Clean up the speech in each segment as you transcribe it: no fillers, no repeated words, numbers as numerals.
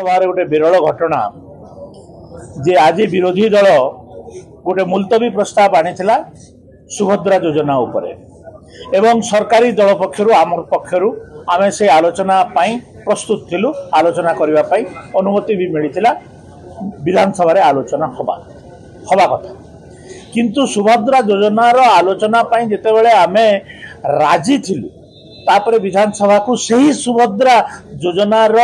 सभार गोटे विरल घटना जे आज विरोधी दल गोटे मुलतवी प्रस्ताव आनी सुभद्रा योजना उपरे एवं सरकारी दल पक्षर आम पक्षर आम से आलोचना प्रस्तुत थिलु आलोचना करने अनुमति भी मिलता विधानसभा आलोचना हवा कथा किंतु सुभद्रा योजनार आलोचना जितेबाला आम राजी थिलु तापर विधानसभा को सही सुभद्रा योजनार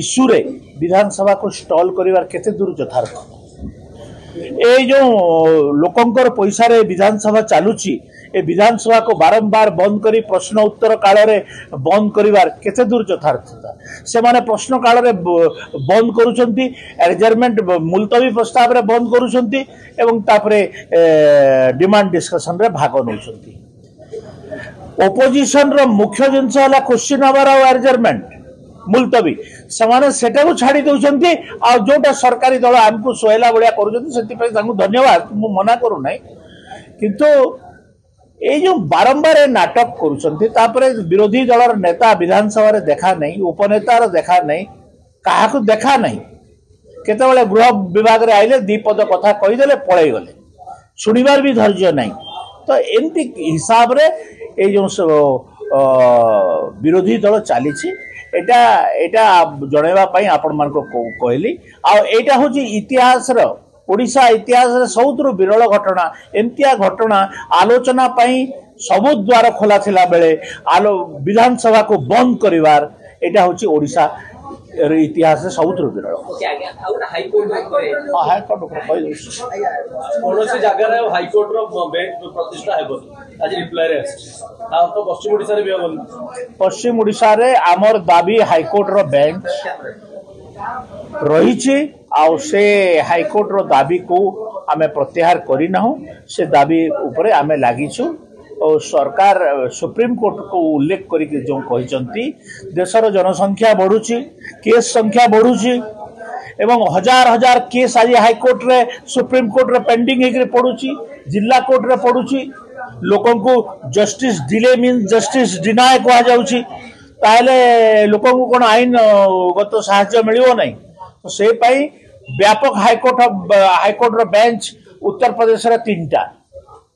इश्यू रे विधानसभा को स्टॉल करिवार केते दूर यथार्थ ए जो लोकंकर पैसा रे विधानसभा चालुची ए विधानसभा को बारंबार बंद करी प्रश्न उत्तर काल रे बंद करिवार केते दूर यथार्थता से माने प्रश्न काल रे बंद करूछंती एडजर्नमेंट मुलतवी प्रस्ताव रे बंद करूछंती एवं तापरे डिमांड डिस्कशन रे भाग नउछंती ओपोजिशन रो मुख्य जिनस है क्वेश्चन आवर एडजर्नमेंट मुलतवी से सेटा छाड़ी दौरान आ जोटा सरकारी दल आमको सोहला भाया कर धन्यवाद मु मना करू ना किंतु ये जो बारंबार नाटक करुँचे विरोधी दलर नेता विधानसभा देखा नहीं उपनेतार देखा नहीं क्या देखा नहीं केतबेले गृह विभाग रे आइले दीपद कथा कहीदेले पलि गले शुणिबार भी धैर्य नहीं तो एमती हिसाब रे ये जो विरोधी दल चली एटा जनइबा पई आपण मान को कहली आटा हूँ इतिहास ओडिशा इतिहास सबुठ विरल घटना एमतिया घटना आलोचना पई सबु द्वार खोला थिला बेले विधानसभा को बंद करिवार एटा हूँ ओडिशा इतिहास सबुठ विरल हाईकोर्ट पश्चिम ओडिशा रे आमर दाबी हाईकोर्ट रो बेंच रही से हाईकोर्ट रो दाबी को आमे प्रत्याहार करना से दाबी उपरे आमे लागिछु और सरकार सुप्रीम कोर्ट को उल्लेख करके जो कहते देशर जनसंख्या बढ़ुची केस संख्या बढ़ुची एवं हजार हजार केस आज हाईकोर्ट रे सुप्रीम कोर्ट रे पेंडिंग होकर पड़ुची जिला कोर्ट रे पड़ुची लोकों को justice delay mean justice deny कहा जाउची ताहले लोकों को कौन आईन गत साहाय्य मिलियो नहीं तो से पाई व्यापक हाईकोर्ट रो बेंच उत्तर प्रदेश रे 3टा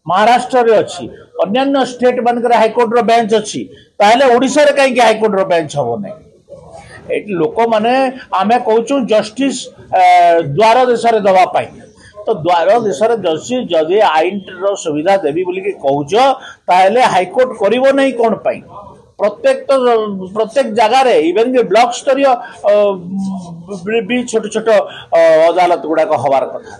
महाराष्ट्र रे अच्छी अन्य स्टेट मानकर हाईकोर्ट रो बेंच अच्छी ताहले ओडिशा रे कहीं हाईकोर्ट रो बेंच हबो नहीं ए लोक माने आमे कहूँ जस्टिस द्वार देश रे दवा पाई तो द्वार देश रे जस्टिस जदि आईन रो सुविधा देवी बोली के कहूछ ताहले हाईकोर्ट करिवो नहीं कोन पाई प्रत्येक जगह रे इवन के ब्लॉक स्तरीय भी छोट छोट अदालत गुड़ाक हबार कथा।